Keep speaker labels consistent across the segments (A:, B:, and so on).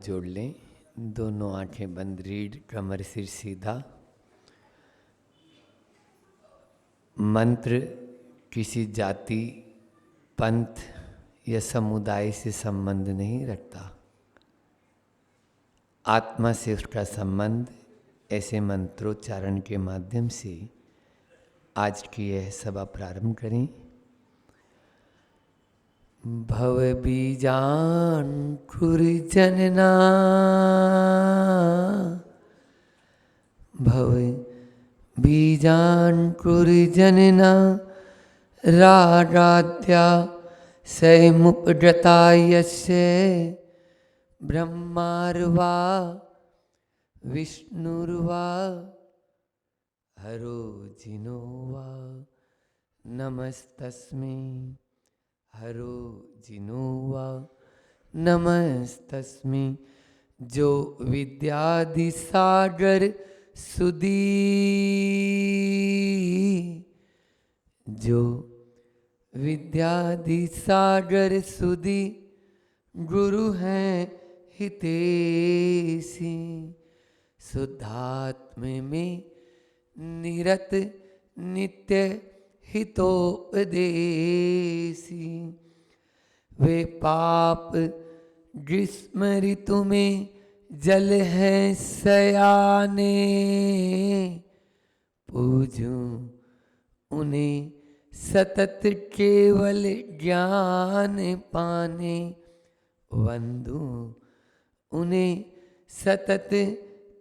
A: जोड़ लें, दोनों आंखें बंद, रीढ़ कमर सिर सीधा। मंत्र किसी जाति, पंथ या समुदाय से संबंध नहीं रखता, आत्मा से उसका संबंध। ऐसे मंत्रोच्चारण के माध्यम से आज की यह सभा प्रारंभ करें। भव बीजांकुर जनना, भव बीजांकुर जनना, रागाद्या सैमुपजता यस्य, ब्रह्मार्वा विष्णुर्वा हरो जिनो वा, नमस्तस्मै हरो जिनो वा, नमस्तस्मै। जो विद्यादि सागर सुधी, जो विद्यादि सागर सुधी, गुरु हैं हितेशी, शुद्धात्म में निरत नित्य हितोपदेशी। वे पाप ग्रीष्म ऋतु में जल है सयाने, पूजूं उन्हें सतत केवल ज्ञान पाने, वंदू उन्हें सतत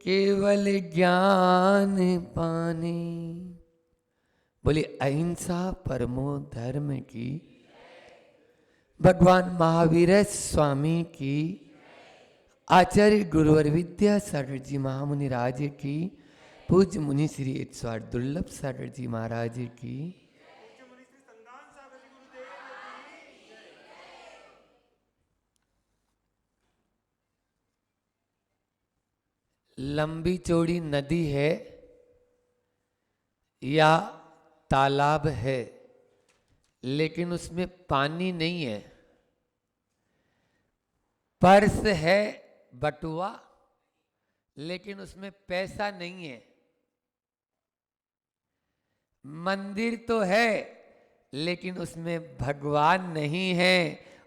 A: केवल ज्ञान पाने। बोले अहिंसा परमो धर्म की, भगवान महावीर स्वामी की, आचार्य गुरुवर विद्यासागर जी महामुनि राज की, पूज्य मुनि श्री 108 दुर्लभ सागर जी महाराज की। लंबी चौड़ी नदी है या तालाब है, लेकिन उसमें पानी नहीं है। पर्स है बटुआ, लेकिन उसमें पैसा नहीं है। मंदिर तो है, लेकिन उसमें भगवान नहीं है।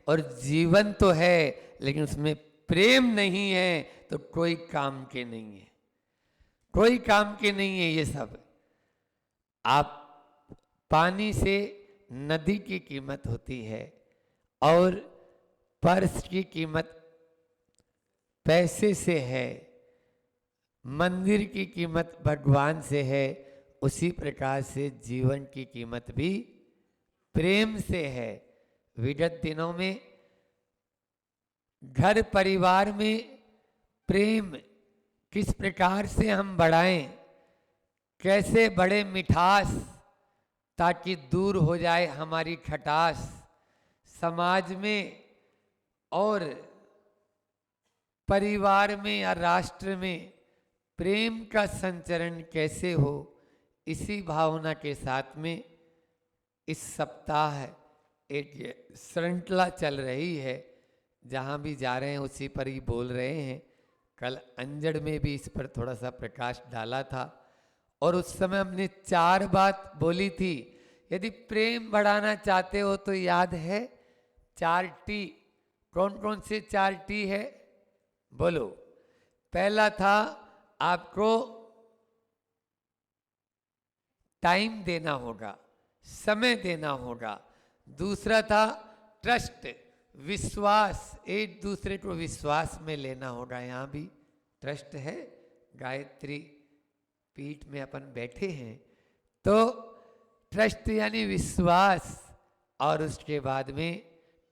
A: और जीवन तो है, लेकिन उसमें प्रेम नहीं है, तो कोई काम के नहीं है, कोई काम के नहीं है ये सब। आप पानी से नदी की कीमत होती है, और पर्स की कीमत पैसे से है, मंदिर की कीमत भगवान से है। उसी प्रकार से जीवन की कीमत भी प्रेम से है। विगत दिनों में घर परिवार में प्रेम किस प्रकार से हम बढ़ाएं, कैसे बड़े मिठास, ताकि दूर हो जाए हमारी खटास। समाज में और परिवार में या राष्ट्र में प्रेम का संचरण कैसे हो, इसी भावना के साथ में इस सप्ताह एक श्रृंखला चल रही है। जहाँ भी जा रहे हैं उसी पर ही बोल रहे हैं। कल अंजड़ में भी इस पर थोड़ा सा प्रकाश डाला था, और उस समय हमने 4 बात बोली थी। यदि प्रेम बढ़ाना चाहते हो तो याद है 4 टी। कौन कौन से 4 टी है बोलो। पहला था आपको टाइम देना होगा, समय देना होगा। दूसरा था ट्रस्ट, विश्वास, एक दूसरे को विश्वास में लेना होगा। यहाँ भी ट्रस्ट है, गायत्री पीठ में अपन बैठे हैं तो ट्रस्ट यानी विश्वास। और उसके बाद में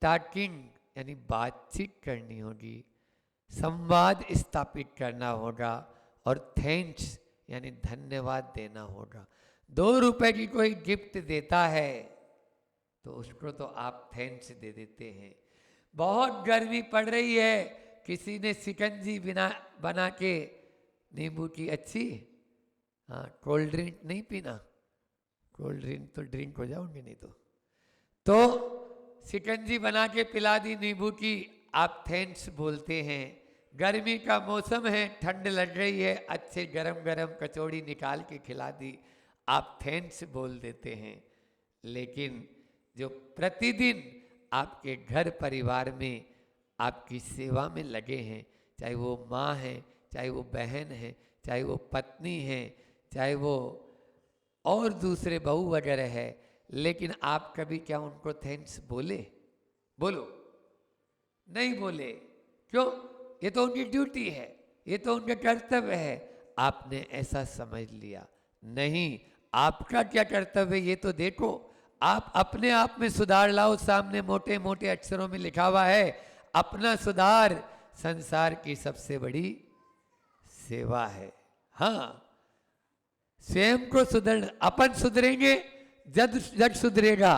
A: टॉकिंग यानी बातचीत करनी होगी, संवाद स्थापित करना होगा, और थैंक्स यानी धन्यवाद देना होगा। 2 रुपए की कोई गिफ्ट देता है तो उसको तो आप थैंक्स दे देते हैं। बहुत गर्मी पड़ रही है, किसी ने शिकंजी बना के नींबू की अच्छी, हाँ, कोल्ड ड्रिंक नहीं पीना, कोल्ड ड्रिंक तो ड्रिंक हो जाओगे नहीं तो शिकंजी बना के पिला दी नींबू की, आप थैंक्स बोलते हैं। गर्मी का मौसम है, ठंड लग रही है, अच्छे गरम गरम कचौड़ी निकाल के खिला दी, आप थैंक्स बोल देते हैं। लेकिन जो प्रतिदिन आपके घर परिवार में आपकी सेवा में लगे हैं, चाहे वो माँ है, चाहे वो बहन है, चाहे वो पत्नी है, चाहे वो और दूसरे बहू वगैरह है, लेकिन आप कभी क्या उनको थैंक्स बोले? बोलो, नहीं बोले। क्यों? ये तो उनकी ड्यूटी है, ये तो उनका कर्तव्य है। आपने ऐसा समझ लिया। नहीं, आपका क्या कर्तव्य है ये तो देखो। आप अपने आप में सुधार लाओ। सामने मोटे मोटे अक्षरों में लिखा हुआ है, अपना सुधार संसार की सबसे बड़ी सेवा है। हाँ, स्वयं को सुधर, अपन सुधरेंगे जग जग सुधरेगा।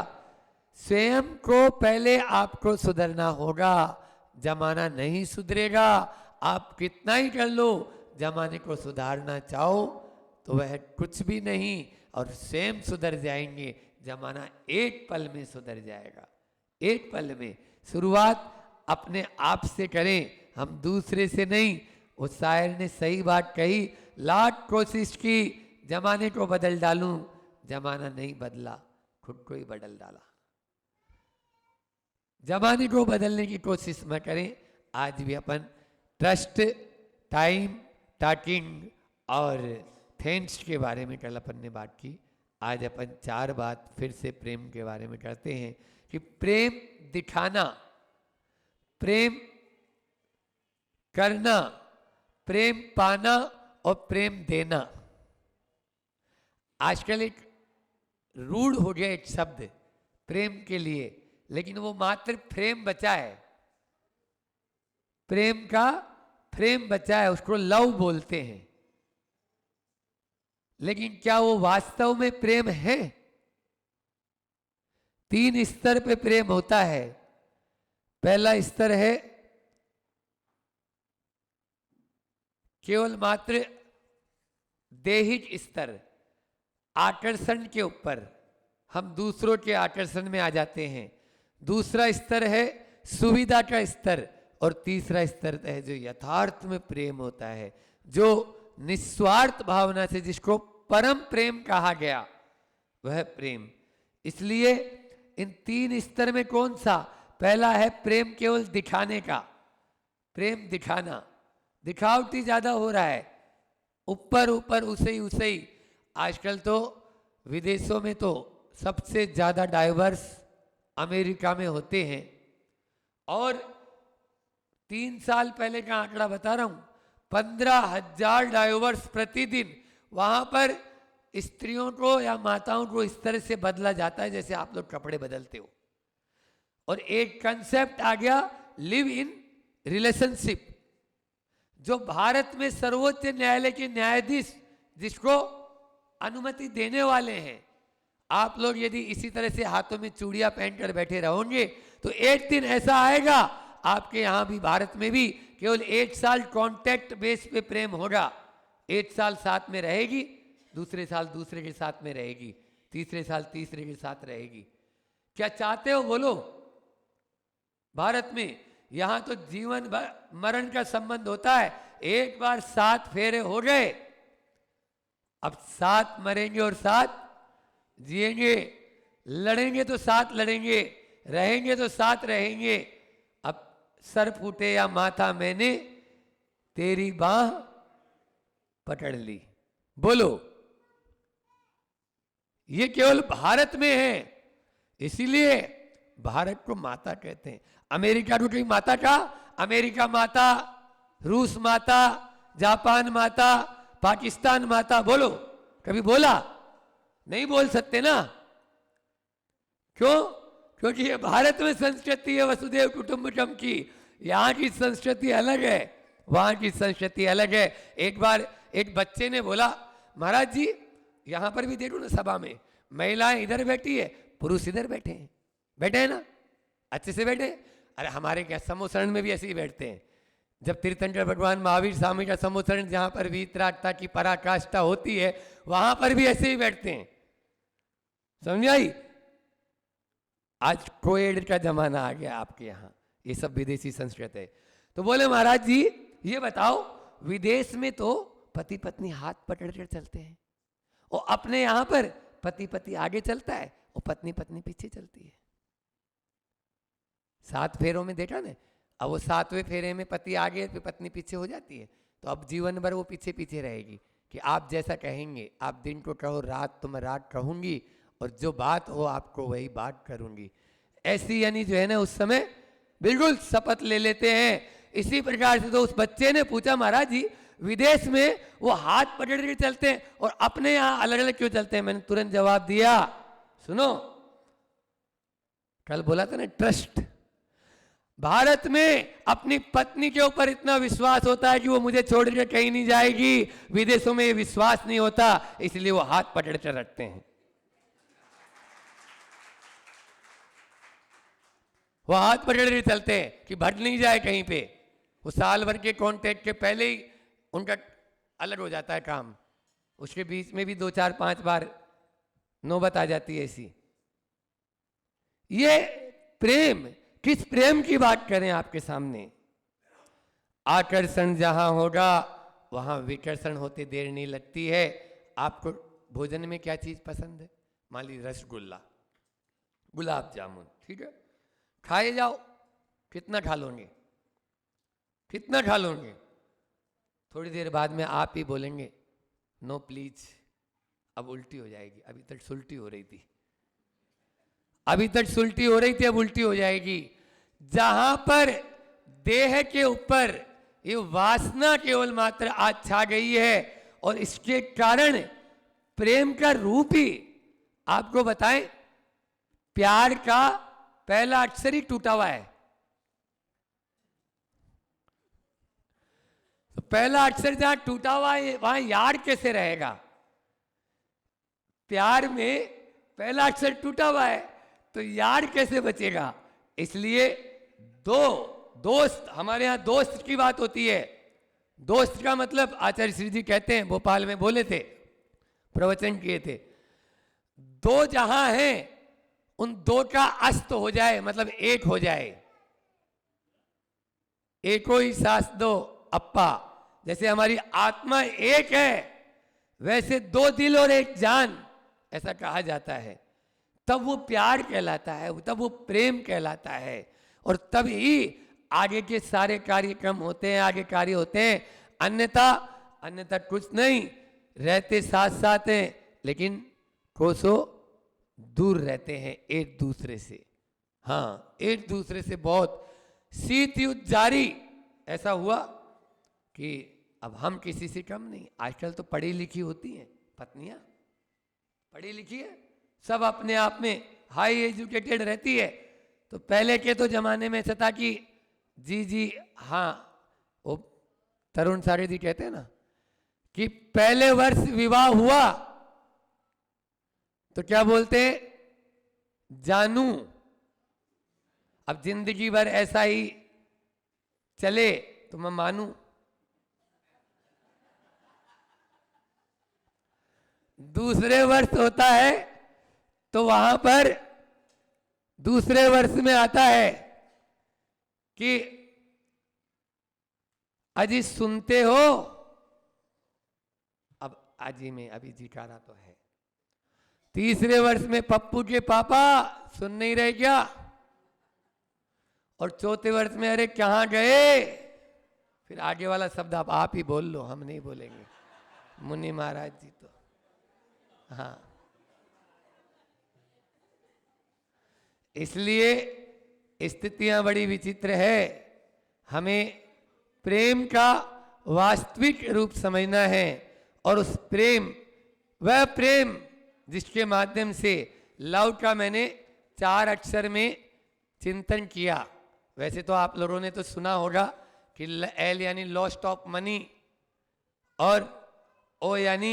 A: स्वयं को पहले आपको सुधरना होगा। जमाना नहीं सुधरेगा, आप कितना ही कर लो, जमाने को सुधारना चाहो तो वह कुछ भी नहीं। और स्वयं सुधर जाएंगे, जमाना एक पल में सुधर जाएगा, एक पल में। शुरुआत अपने आप से करें, हम दूसरे से नहीं। उस शायर ने सही बात कही, लाख कोशिश की जमाने को बदल डालूं, जमाना नहीं बदला, खुद को ही बदल डाला। जमाने को बदलने की कोशिश न करें। आज भी अपन ट्रस्ट, टाइम, टॉकिंग और थैंक्स के बारे में कल अपन ने बात की। आज अपन 4 बात फिर से प्रेम के बारे में करते हैं कि प्रेम दिखाना, प्रेम करना, प्रेम पाना और प्रेम देना। आजकल एक रूढ़ हो गया एक शब्द प्रेम के लिए, लेकिन वो मात्र फ्रेम बचा है। प्रेम का फ्रेम बचा है, उसको लव बोलते हैं। लेकिन क्या वो वास्तव में प्रेम है? 3 स्तर पे प्रेम होता है। पहला स्तर है केवल मात्र दैहिक स्तर, आकर्षण के ऊपर, हम दूसरों के आकर्षण में आ जाते हैं। दूसरा स्तर है सुविधा का स्तर, और तीसरा स्तर है जो यथार्थ में प्रेम होता है, जो निस्वार्थ भावना से, जिसको परम प्रेम कहा गया, वह प्रेम। इसलिए इन 3 स्तर में कौन सा? पहला है प्रेम केवल दिखाने का, प्रेम दिखाना, दिखावटी ज्यादा हो रहा है, ऊपर ऊपर उसे ही। आजकल तो विदेशों में तो सबसे ज्यादा डाइवर्स अमेरिका में होते हैं। और 3 साल पहले का आंकड़ा बता रहा हूं, 15,000 डाइवर्स प्रतिदिन। वहां पर स्त्रियों को या माताओं को इस तरह से बदला जाता है जैसे आप लोग कपड़े बदलते हो। और एक कंसेप्ट आ गया लिव इन रिलेशनशिप, जो भारत में सर्वोच्च न्यायालय के न्यायाधीश जिसको अनुमति देने वाले हैं। आप लोग यदि इसी तरह से हाथों में चूड़ियां पहनकर बैठे रहोगे तो एक दिन ऐसा आएगा आपके यहां भी, भारत में भी, केवल 1 साल कॉन्टैक्ट बेस पे प्रेम होगा। 1 साल साथ में रहेगी, दूसरे साल दूसरे के साथ में रहेगी, तीसरे साल तीसरे के साथ रहेगी। क्या चाहते हो बोलो? भारत में यहां तो जीवन मरण का संबंध होता है। एक बार 7 फेरे हो गए, अब 7 मरेंगे और 7 जिएंगे। लड़ेंगे तो 7 लड़ेंगे, रहेंगे तो 7 रहेंगे। अब सर फूटे या माथा मैंने तेरी बाह पकड़ ली। बोलो, ये केवल भारत में है, इसीलिए भारत को माता कहते हैं। अमेरिका को कहीं माता का? अमेरिका माता, रूस माता, जापान माता, पाकिस्तान माता, बोलो कभी बोला? नहीं बोल सकते ना। क्यों? क्योंकि ये भारत में संस्कृति है वसुदेव कुटुंबकम की। यहाँ की संस्कृति अलग है, वहां की संस्कृति अलग है। एक बार एक बच्चे ने बोला, महाराज जी यहां पर भी देखो ना, सभा में महिलाएं इधर बैठी है, पुरुष इधर बैठे हैं। बैठे हैं ना, अच्छे से बैठे। अरे हमारे क्या समोसरण में भी ऐसे ही बैठते हैं। जब तीर्थंकर भगवान महावीर स्वामी का समोसरण, जहां पर वीतरागता की पराकाष्ठा होती है, वहां पर भी ऐसे ही बैठते हैं। समझ आई? आज कोएड का जमाना आ गया आपके यहाँ, ये सब विदेशी संस्कृत है। तो बोले महाराज जी ये बताओ, विदेश में तो पति पत्नी हाथ पकड़ कर चलते हैं, और अपने यहां पर पति पति आगे चलता है और पत्नी पत्नी पीछे चलती है। 7 फेरों में देखा ना, अब वो 7वें फेरे में पति आगे फिर पत्नी पीछे हो जाती है, तो अब जीवन भर वो पीछे पीछे रहेगी कि आप जैसा कहेंगे, आप दिन को कहो रात तो मैं रात कहूंगी, और जो बात हो आपको वही बात करूंगी। ऐसी यानी जो है ना उस समय बिल्कुल शपथ ले लेते हैं। इसी प्रकार से तो उस बच्चे ने पूछा, महाराज जी विदेश में वो हाथ पकड़ के चलते हैं और अपने यहां अलग अलग क्यों चलते हैं? मैंने तुरंत जवाब दिया, सुनो, कल बोला था ना ट्रस्ट। भारत में अपनी पत्नी के ऊपर इतना विश्वास होता है कि वो मुझे छोड़ के कहीं नहीं जाएगी, विदेशों में ये विश्वास नहीं होता, इसलिए वो हाथ पकड़ कर रखते हैं। वो हाथ पकड़ के चलते हैं कि भट नहीं जाए कहीं पे। वो साल भर के कॉन्ट्रैक्ट के पहले ही उनका अलग हो जाता है काम, उसके बीच में भी 2 4 5 बार नौबत आ जाती है ऐसी। ये प्रेम, किस प्रेम की बात करें आपके सामने? आकर्षण जहां होगा वहां विकर्षण होते देर नहीं लगती है। आपको भोजन में क्या चीज पसंद है? मान लीजिए रसगुल्ला, गुलाब जामुन, ठीक है, खाए जाओ, कितना खा लोगे? कितना खा लोगे? थोड़ी देर बाद में आप ही बोलेंगे नो प्लीज, अब उल्टी हो जाएगी, अभी तक सुल्टी हो रही थी, अभी तक सुल्टी हो रही थी, अब उल्टी हो जाएगी। जहां पर देह के ऊपर ये वासना केवल मात्र आज छा गई है, और इसके कारण प्रेम का रूप ही, आपको बताएं, प्यार का पहला अक्षर ही टूटा हुआ है। तो पहला अक्षर जहां टूटा हुआ है वहां यार कैसे रहेगा? प्यार में पहला अक्षर टूटा हुआ है तो यार कैसे बचेगा? इसलिए दोस्त, हमारे यहां दोस्त की बात होती है। दोस्त का मतलब आचार्य श्री जी कहते हैं, भोपाल में बोले थे, प्रवचन किए थे, दो जहां हैं उन दो का अस्त हो जाए, मतलब एक हो जाए। एको ही सांस दो अप्पा, जैसे हमारी आत्मा एक है वैसे 2 दिल और 1 जान, ऐसा कहा जाता है। तब वो प्यार कहलाता है, तब वो प्रेम कहलाता है, और तब ही आगे के सारे कार्यक्रम होते हैं, आगे कार्य होते हैं। अन्यथा कुछ नहीं, रहते साथ साथ हैं लेकिन कोसों दूर रहते हैं एक दूसरे से। हाँ, एक दूसरे से बहुत शीत युद्ध जारी। ऐसा हुआ कि अब हम किसी से कम नहीं, आजकल तो पढ़ी लिखी होती हैं पत्नियां, पढ़ी लिखी है, सब अपने आप में हाई एजुकेटेड रहती है। तो पहले के तो जमाने में ऐसा था कि जी हाँ, वो तरुण सारे जी कहते हैं ना कि पहले वर्ष विवाह हुआ तो क्या बोलते, जानू। अब जिंदगी भर ऐसा ही चले तो मैं मानू। दूसरे वर्ष होता है तो वहां पर दूसरे वर्ष में आता है कि अजी सुनते हो, अब अजी में अभी जी का रहा तो है। तीसरे वर्ष में पप्पू के पापा सुन नहीं रहे क्या? और चौथे वर्ष में अरे कहां गए? फिर आगे वाला शब्द आप ही बोल लो, हम नहीं बोलेंगे, मुनि महाराज जी तो। हाँ, इसलिए स्थितियां बड़ी विचित्र है। हमें प्रेम का वास्तविक रूप समझना है, और उस प्रेम, वह प्रेम जिसके माध्यम से लव का मैंने 4 अक्षर में चिंतन किया। वैसे तो आप लोगों ने तो सुना होगा कि एल यानी लॉस्ट ऑफ मनी, और ओ यानी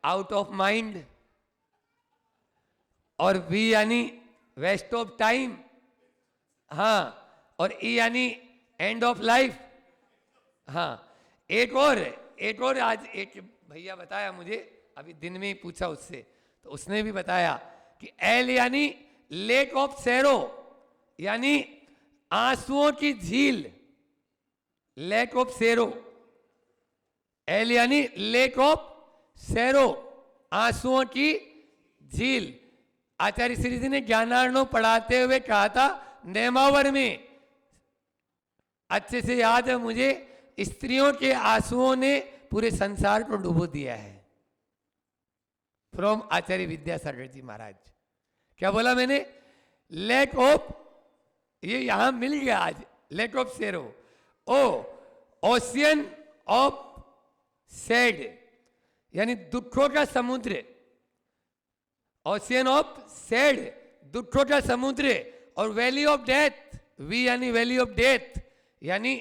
A: आउट ऑफ माइंड, और वी यानी वेस्ट ऑफ टाइम, हाँ, और ई यानी एंड ऑफ लाइफ। हाँ, एक और आज एक भैया बताया मुझे, अभी दिन में ही पूछा उससे, तो उसने भी बताया कि एल यानी लेक ऑफ सैरो, यानी आंसुओं की झील, लेक ऑफ सैरो, एल यानी लेक ऑफ सैरो, आंसुओं की झील। आचार्य श्री जी ने ज्ञानार्णव पढ़ाते हुए कहा था नेमावर में, अच्छे से याद है मुझे, स्त्रियों के आंसुओं ने पूरे संसार को डुबो दिया है। फ्रॉम आचार्य विद्यासागर जी महाराज। क्या बोला मैंने? लेक ऑफ, ये यहां मिल गया आज, lake of sorrow. O ocean of sad यानी दुखों का समुद्र, ओशियन ऑफ सैड दुखों का समुद्र। और वैली ऑफ डेथ, वी यानी वैली ऑफ डेथ यानी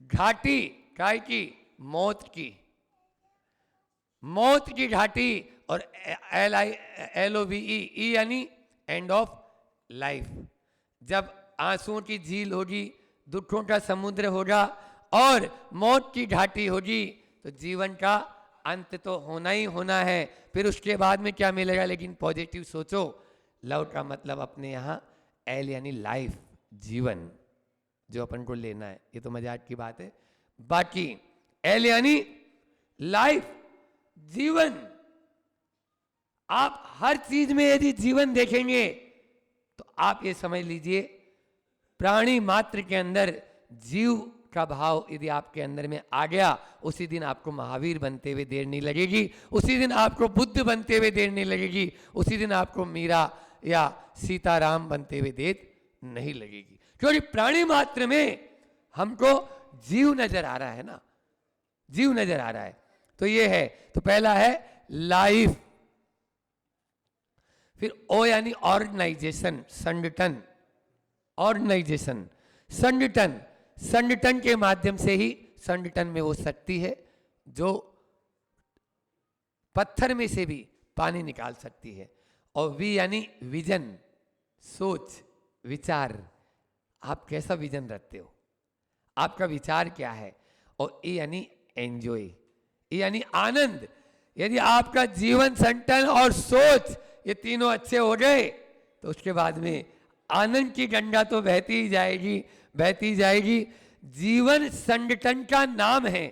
A: घाटी, काय की? मौत की, मौत की घाटी। और LOVE, ई यानी एंड ऑफ लाइफ। जब आंसुओं की झील होगी, दुखों का समुद्र होगा और मौत की घाटी होगी, तो जीवन का अंत तो होना ही होना है। फिर उसके बाद में क्या मिलेगा? लेकिन पॉजिटिव सोचो। लव का मतलब अपने यहाँ एल यानी लाइफ, जीवन जो अपन को लेना है। ये तो मजाक की बात है। बाकी एल यानी लाइफ, जीवन। आप हर चीज में यदि जीवन देखेंगे तो आप ये समझ लीजिए प्राणी मात्र के अंदर जीव का भाव यदि आपके अंदर में आ गया, उसी दिन आपको महावीर बनते हुए देर नहीं लगेगी, उसी दिन आपको बुद्ध बनते हुए देर नहीं लगेगी, उसी दिन आपको मीरा या सीताराम बनते हुए देर नहीं लगेगी। क्योंकि प्राणी मात्र में हमको जीव नजर आ रहा है ना, जीव नजर आ रहा है। तो ये है, तो पहला है लाइफ। फिर ओ यानी ऑर्गेनाइजेशन, संगठन, ऑर्गेनाइजेशन, संगठन। संगठन के माध्यम से ही संगठन में वो शक्ति है जो पत्थर में से भी पानी निकाल सकती है। और वी यानी विजन, सोच, विचार। आप कैसा विजन रखते हो, आपका विचार क्या है। और ए यानी एंजॉय, ए यानी आनंद। यदि आपका जीवन, संगठन और सोच ये तीनों अच्छे हो गए तो उसके बाद में आनंद की गंगा तो बहती ही जाएगी, बहती जाएगी। जीवन संगठन का नाम है।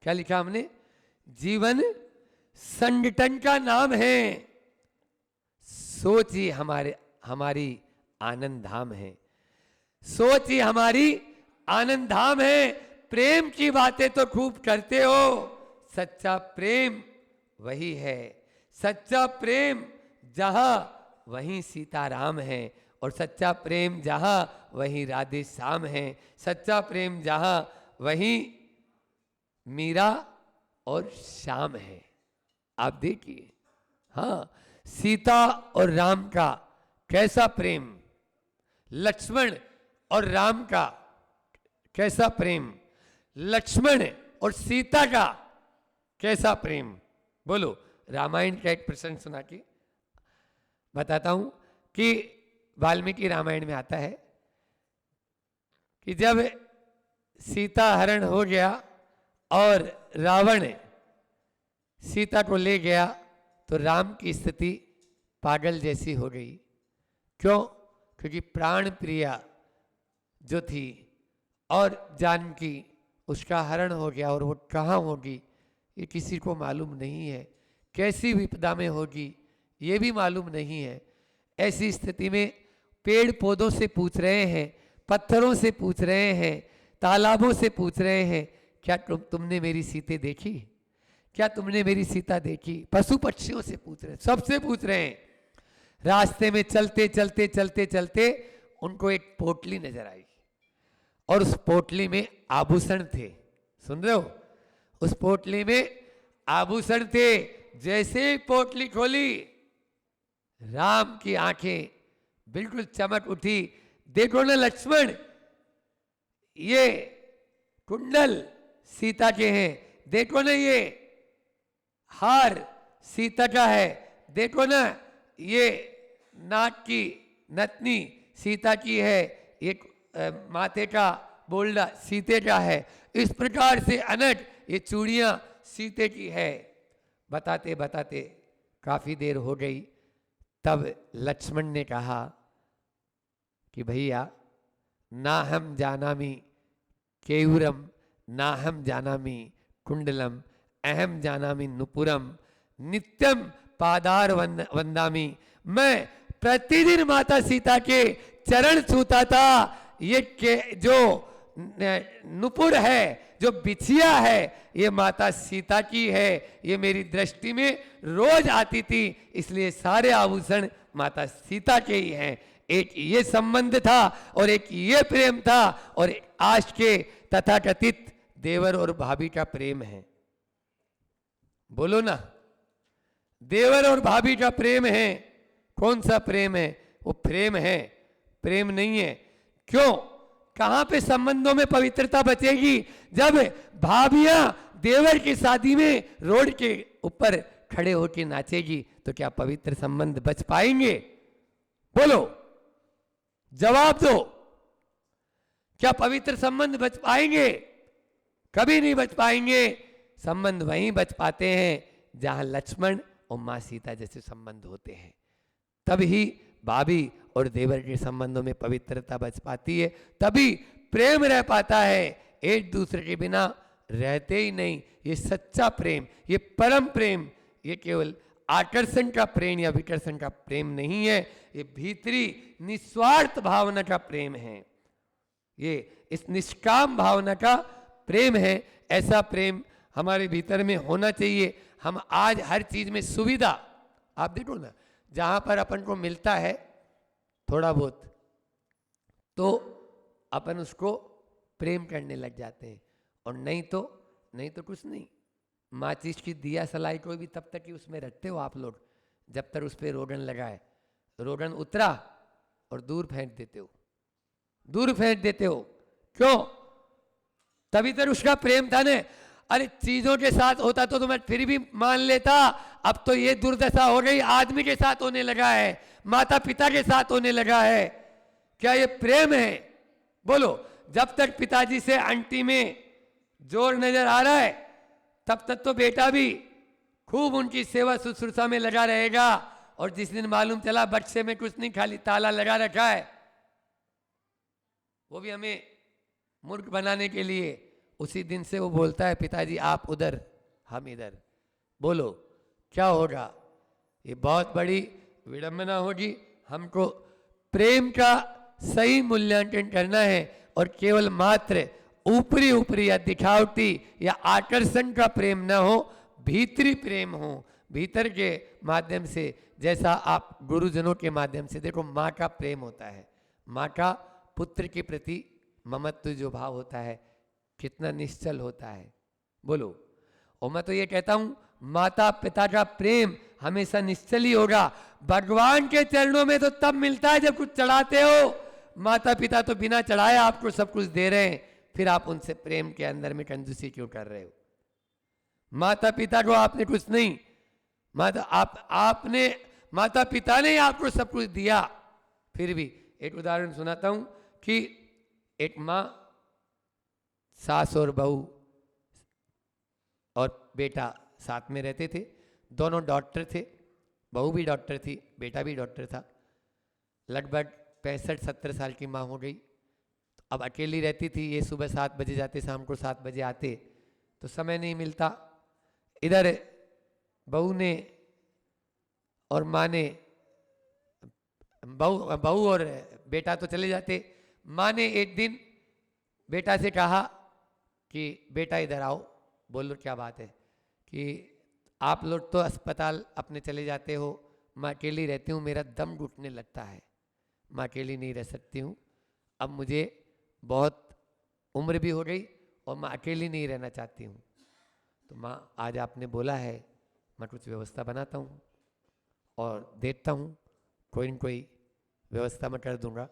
A: क्या लिखा हमने? जीवन संगठन का नाम है। सोच ही हमारी आनंद धाम है, सोच ही हमारी आनंद धाम है। प्रेम की बातें तो खूब करते हो, सच्चा प्रेम वही है। सच्चा प्रेम जहां वहीं सीताराम है, और सच्चा प्रेम जहां वहीं राधे श्याम है। सच्चा प्रेम जहां वहीं मीरा और श्याम है। आप देखिए, हाँ, सीता और राम का कैसा प्रेम, लक्ष्मण और राम का कैसा प्रेम, लक्ष्मण और सीता का कैसा प्रेम। बोलो, रामायण का एक प्रसंग सुना के बताता हूं कि वाल्मीकि रामायण में आता है कि जब सीता हरण हो गया और रावण सीता को ले गया, तो राम की स्थिति पागल जैसी हो गई। क्यों? क्योंकि प्राण प्रिया जो थी और जानकी, उसका हरण हो गया, और वो कहाँ होगी ये किसी को मालूम नहीं है। कैसी विपदा में होगी ये भी मालूम नहीं है। ऐसी स्थिति में पेड़ पौधों से पूछ रहे हैं, पत्थरों से पूछ रहे हैं, तालाबों से पूछ रहे हैं, क्या तुमने मेरी सीते देखी? क्या तुमने मेरी सीता देखी? पशु पक्षियों से पूछ रहे हैं, सबसे पूछ रहे हैं। रास्ते में चलते चलते चलते चलते उनको एक पोटली नजर आई, और उस पोटली में आभूषण थे। सुन रहे हो? उस पोटली में आभूषण थे। जैसे ही पोटली खोली, राम की आंखें बिल्कुल चमक उठी। देखो ना लक्ष्मण, ये कुंडल सीता के हैं। देखो ना ये हार सीता का है। देखो ना ये नाक की नथनी सीता की है। ये माथे का बोल्डा सीते का है। इस प्रकार से अनट ये चूड़ियां सीते की है। बताते बताते काफी देर हो गई। तब लक्ष्मण ने कहा कि भैया, ना हम जानामी केयूरम, ना हम जानामी कुंडलम अहम जानामि नुपुरम नित्यम पादार वंदामि। मैं प्रतिदिन माता सीता के चरण छूता था। ये जो नुपुर है, जो बिछिया है, ये माता सीता की है। ये मेरी दृष्टि में रोज आती थी, इसलिए सारे आभूषण माता सीता के ही हैं। एक ये संबंध था और एक ये प्रेम था, और आज के तथाकथित देवर और भाभी का प्रेम है। बोलो ना, देवर और भाभी का प्रेम है। कौन सा प्रेम है? वो प्रेम है, प्रेम नहीं है। क्यों? कहां पे संबंधों में पवित्रता बचेगी? जब भाभियां देवर की शादी में रोड के ऊपर खड़े होकर नाचेगी, तो क्या पवित्र संबंध बच पाएंगे? बोलो, जवाब दो। क्या पवित्र संबंध बच पाएंगे? कभी नहीं बच पाएंगे। संबंध वहीं बच पाते हैं जहां लक्ष्मण और मां सीता जैसे संबंध होते हैं। तभी भाभी और देवर के संबंधों में पवित्रता बच पाती है, तभी प्रेम रह पाता है। एक दूसरे के बिना रहते ही नहीं। ये सच्चा प्रेम, ये परम प्रेम, ये केवल आकर्षण का प्रेम या विकर्षण का प्रेम नहीं है। ये भीतरी निस्वार्थ भावना का प्रेम है। ये इस निष्काम भावना का प्रेम है। ऐसा प्रेम हमारे भीतर में होना चाहिए। हम आज हर चीज में सुविधा, आप देखो ना, जहां पर अपन को मिलता है थोड़ा बहुत, तो अपन उसको प्रेम करने लग जाते हैं, और नहीं तो कुछ नहीं। माचिस की दिया सलाई को भी तब तक ही उसमें रखते हो आप लोग जब तक उस पर रोगन लगाए। रोगन उतरा और दूर फेंक देते हो, दूर फेंक देते हो। क्यों? तभी तक उसका प्रेम था ने। अरे चीजों के साथ होता तो मैं फिर भी मान लेता। अब तो ये दुर्दशा हो गई, आदमी के साथ होने लगा है, माता पिता के साथ होने लगा है। क्या ये प्रेम है? बोलो। जब तक पिताजी से आंटी में जोर नजर आ रहा है, तब तक तो बेटा भी खूब उनकी सेवा शुश्रूषा में लगा रहेगा। और जिस दिन मालूम चला बक्से में कुछ नहीं, खाली ताला लगा रखा है, वो भी हमें मूर्ख बनाने के लिए, उसी दिन से वो बोलता है पिताजी आप उधर हम इधर। बोलो क्या होगा? ये बहुत बड़ी विडंबना होगी। हमको प्रेम का सही मूल्यांकन करना है, और केवल मात्र ऊपरी ऊपरी या दिखावटी या आकर्षण का प्रेम ना हो, भीतरी प्रेम हो। भीतर के माध्यम से, जैसा आप गुरुजनों के माध्यम से देखो, माँ का प्रेम होता है, माँ का पुत्र के प्रति ममत्व जो भाव होता है, कितना निश्चल होता है। बोलो। और मैं तो ये कहता हूं, माता पिता का प्रेम हमेशा निश्चल ही होगा। भगवान के चरणों में तो तब मिलता है जब कुछ चढ़ाते हो। माता पिता तो बिना चढ़ाए आपको सब कुछ दे रहे हैं, फिर आप उनसे प्रेम के अंदर में कंजूसी क्यों कर रहे हो? माता पिता को आपने कुछ नहीं, आपने माता पिता ने आपको सब कुछ दिया। फिर भी एक उदाहरण सुनाता हूं कि एक माँ, सास और बहू और बेटा साथ में रहते थे। दोनों डॉक्टर थे, बहू भी डॉक्टर थी, बेटा भी डॉक्टर था। लगभग 65-70 साल की माँ हो गई। अब अकेली रहती थी। ये सुबह 7 बजे जाते, शाम को 7 बजे आते, तो समय नहीं मिलता। इधर बहू ने और माँ ने, बहू और बेटा तो चले जाते। माँ ने एक दिन बेटा से कहा कि बेटा इधर आओ। बोलो क्या बात है? कि आप लोग तो अस्पताल अपने चले जाते हो, मैं अकेली रहती हूँ, मेरा दम घुटने लगता है, मैं अकेली नहीं रह सकती हूँ। अब मुझे बहुत उम्र भी हो गई और मैं अकेली नहीं रहना चाहती हूँ। तो माँ, आज आपने बोला है, मैं कुछ व्यवस्था बनाता हूँ और देखता हूँ, कोई न कोई व्यवस्था मैं कर दूँगा,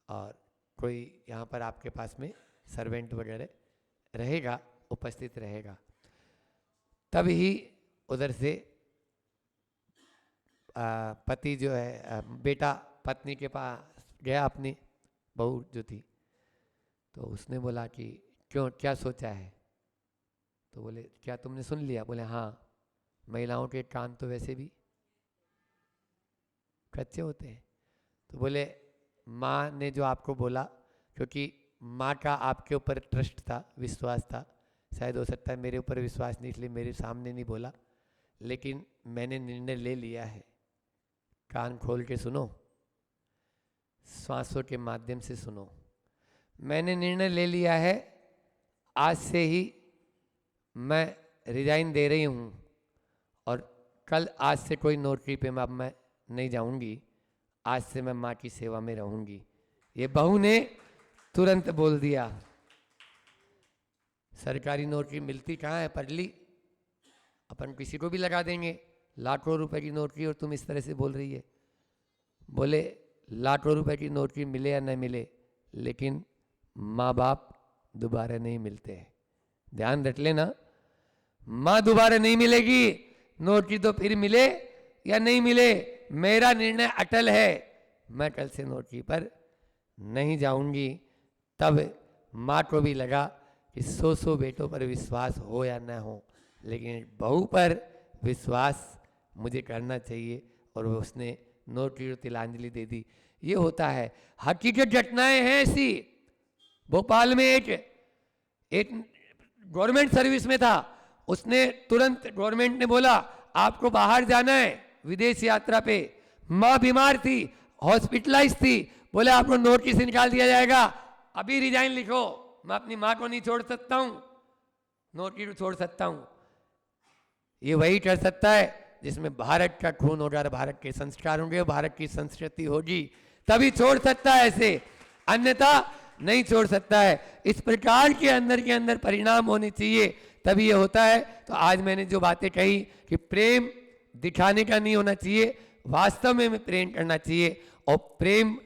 A: और कोई यहाँ पर आपके पास में सर्वेंट वगैरह रहेगा, उपस्थित रहेगा। तभी उधर से पति जो है, बेटा पत्नी के पास गया, अपनी बहू जो थी, तो उसने बोला कि क्यों, क्या सोचा है? तो बोले क्या तुमने सुन लिया? बोले हाँ, महिलाओं के कान तो वैसे भी कच्चे होते हैं। तो बोले माँ ने जो आपको बोला, क्योंकि माँ का आपके ऊपर ट्रस्ट था, विश्वास था शायद हो सकता है मेरे ऊपर विश्वास नहीं इसलिए मेरे सामने नहीं बोला, लेकिन मैंने निर्णय ले लिया है। कान खोल के सुनो, श्वासों के माध्यम से सुनो। मैंने निर्णय ले लिया है, आज से ही मैं रिजाइन दे रही हूँ और कल आज से कोई नौकरी पे मैं नहीं जाऊँगी, आज से मैं माँ की सेवा में रहूँगी। ये बहू ने तुरंत बोल दिया। सरकारी नौकरी मिलती कहाँ है पगली, अपन किसी को भी लगा देंगे, लाखों रुपए की नौकरी, और तुम इस तरह से बोल रही है। बोले लाखों रुपए की नौकरी मिले या न मिले, लेकिन माँ बाप दोबारा नहीं मिलते हैं, ध्यान रख लेना। माँ दोबारा नहीं मिलेगी, नौकरी तो फिर मिले या नहीं मिले, मेरा निर्णय अटल है, मैं कल से नौकरी पर नहीं जाऊंगी। तब माँ को भी लगा कि 100 बेटों पर विश्वास हो या न हो, लेकिन बहू पर विश्वास मुझे करना चाहिए, और उसने नौकरी और तिलांजलि दे दी। ये होता है, हकीकत घटनाएं हैं ऐसी। भोपाल में एक गवर्नमेंट सर्विस में था, उसने तुरंत, गवर्नमेंट ने बोला आपको बाहर जाना है विदेश यात्रा पे, माँ बीमार थी, हॉस्पिटलाइज थी, बोले आपको नौकरी से निकाल दिया जाएगा, अभी रिजाइन लिखो। मैं अपनी माँ को नहीं छोड़ सकता हूँ, नौकरी को छोड़ सकता हूँ। ये वही कर सकता है जिसमें भारत का खून होगा, भारत के संस्कार होंगे, भारत की संस्कृति होगी, तभी छोड़ सकता है ऐसे, अन्यथा नहीं छोड़ सकता है। इस प्रकार के अंदर परिणाम होने चाहिए, तभी ये होता है। तो आज मैंने जो बातें कही कि प्रेम दिखाने का नहीं होना चाहिए, वास्तव में हमें प्रेम करना चाहिए, और प्रेम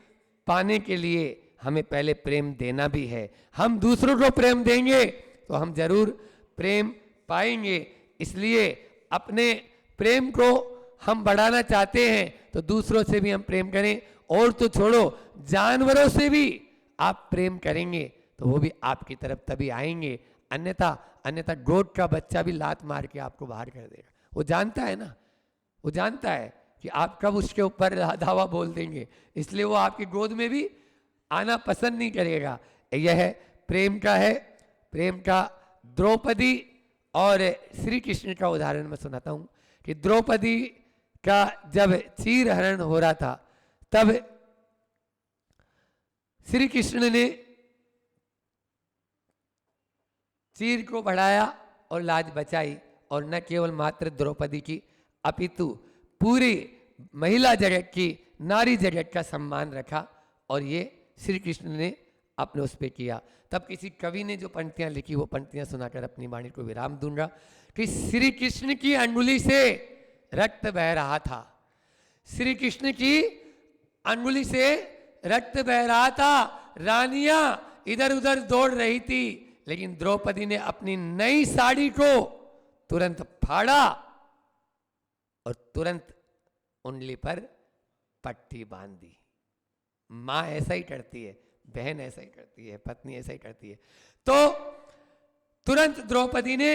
A: पाने के लिए हमें पहले प्रेम देना भी है। हम दूसरों को प्रेम देंगे तो हम जरूर प्रेम पाएंगे। इसलिए अपने प्रेम को हम बढ़ाना चाहते हैं तो दूसरों से भी हम प्रेम करें, और तो छोड़ो जानवरों से भी आप प्रेम करेंगे तो वो भी आपकी तरफ तभी आएंगे, अन्यथा गोट का बच्चा भी लात मार के आपको बाहर कर देगा। वो जानता है ना, वो जानता है कि आप कब उसके ऊपर धावा बोल देंगे, इसलिए वो आपकी गोद में भी आना पसंद नहीं करेगा। यह प्रेम का है। प्रेम का द्रौपदी और श्री कृष्ण का उदाहरण मैं सुनाता हूं कि द्रौपदी का जब चीर हरण हो रहा था, तब श्री कृष्ण ने चीर को बढ़ाया और लाज बचाई, और न केवल मात्र द्रौपदी की अपितु पूरी महिला जगत की, नारी जगत का सम्मान रखा, और ये श्री कृष्ण ने अपने उस पे किया। तब किसी कवि ने जो पंक्तियां लिखी वो पंक्तियां सुनाकर अपनी वाणी को विराम दूंगा कि श्री कृष्ण की अंगुली से रक्त बह रहा था, श्री कृष्ण की अंगुली से रक्त बह रहा था, रानियां इधर उधर दौड़ रही थी, लेकिन द्रौपदी ने अपनी नई साड़ी को तुरंत फाड़ा और तुरंत उंगली पर पट्टी बांध दी। माँ ऐसा ही करती है, बहन ऐसा ही करती है, पत्नी ऐसा ही करती है। तो तुरंत द्रौपदी ने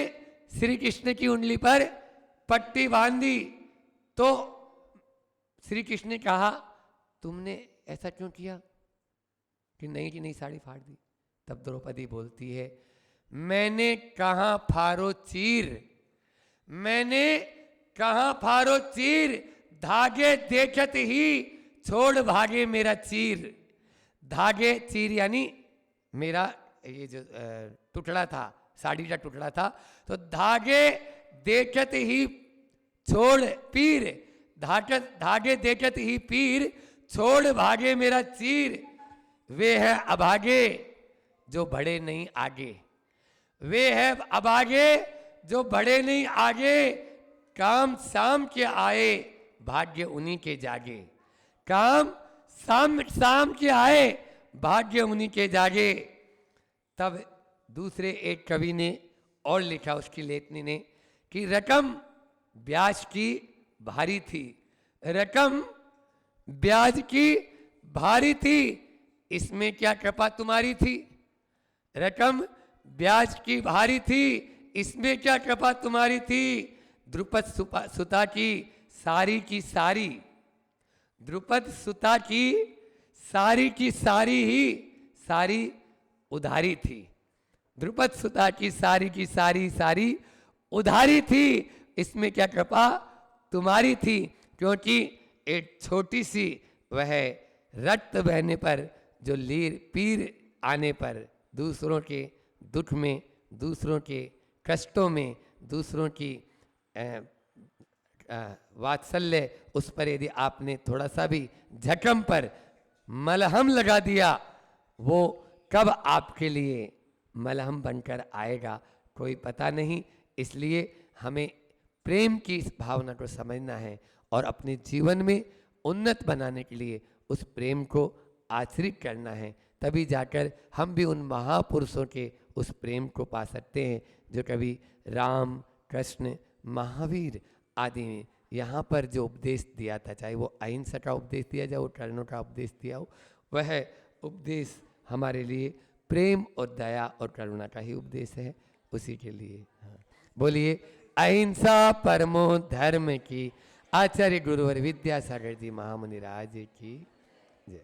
A: श्री कृष्ण की उंगली पर पट्टी बांधी। तो श्री कृष्ण ने कहा तुमने ऐसा क्यों किया कि नई साड़ी फाड़ दी। तब द्रौपदी बोलती है मैंने कहा फारो चीर, मैंने कहा फारो चीर, धागे देखत ही छोड़ भागे मेरा चीर। धागे चीर यानी मेरा ये जो टुकड़ा था, साड़ी का टुकड़ा था, तो धागे देखत ही छोड़ पीर, धागे देखत ही पीर, छोड़ भागे मेरा चीर। वे है अभागे जो बढ़े नहीं आगे, वे है अभागे जो बढ़े नहीं आगे, काम शाम के आए भाग्य उन्हीं के जागे। काम शाम के आए भाग्य उन्हीं के जागे। तब दूसरे एक कवि ने और लिखा उसकी लेखनी ने कि रकम ब्याज की भारी थी, रकम ब्याज की भारी थी, इसमें क्या कृपा तुम्हारी थी। रकम ब्याज की भारी थी, इसमें क्या कृपा तुम्हारी थी। द्रुपद सुता की सारी, द्रुपद सुता की सारी ही सारी उधारी थी। द्रुपद सुता की सारी उधारी थी, इसमें क्या कृपा तुम्हारी थी, क्योंकि एक छोटी सी वह रक्त बहने पर, जो लीर पीर आने पर, दूसरों के दुख में, दूसरों के कष्टों में, दूसरों की वात्सल्य, उस पर यदि आपने थोड़ा सा भी जख्म पर मलहम लगा दिया, वो कब आपके लिए मलहम बनकर आएगा कोई पता नहीं। इसलिए हमें प्रेम की इस भावना को समझना है और अपने जीवन में उन्नत बनाने के लिए उस प्रेम को आश्रित करना है, तभी जाकर हम भी उन महापुरुषों के उस प्रेम को पा सकते हैं जो कभी राम, कृष्ण, महावीर आदि में यहाँ पर जो उपदेश दिया था, चाहे वो अहिंसा का उपदेश दिया जाए, वो कर्णों का उपदेश दिया हो, वह उपदेश हमारे लिए प्रेम और दया और करुणा का ही उपदेश है। उसी के लिए बोलिए अहिंसा परमो धर्म की, आचार्य गुरुवर विद्यासागर जी महामुनि राज की जय।